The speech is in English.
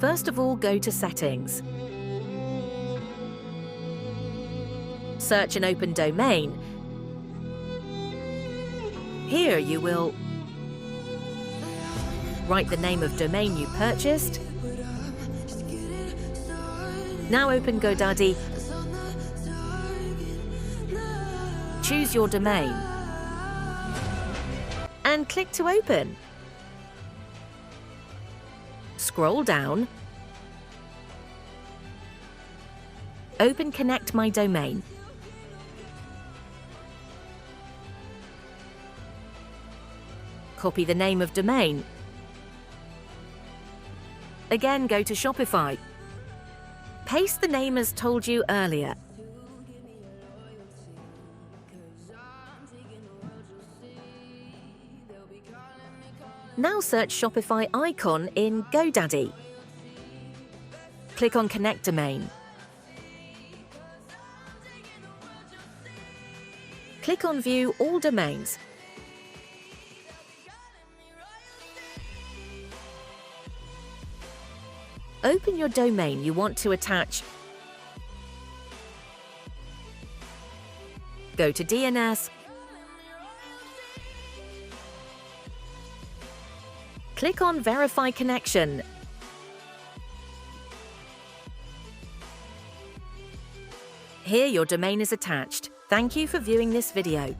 First of all, go to Settings. Search an open domain. Here you will write the name of domain you purchased. Now open GoDaddy. Choose your domain and click to open. Scroll down. Open Connect My Domain. Copy the name of domain. Again, go to Shopify. Paste the name as told you earlier. Now search Shopify icon in GoDaddy. Click on Connect Domain. Click on View All Domains. Open your domain you want to attach. Go to DNS. Click on Verify Connection. Here your domain is attached. Thank you for viewing this video.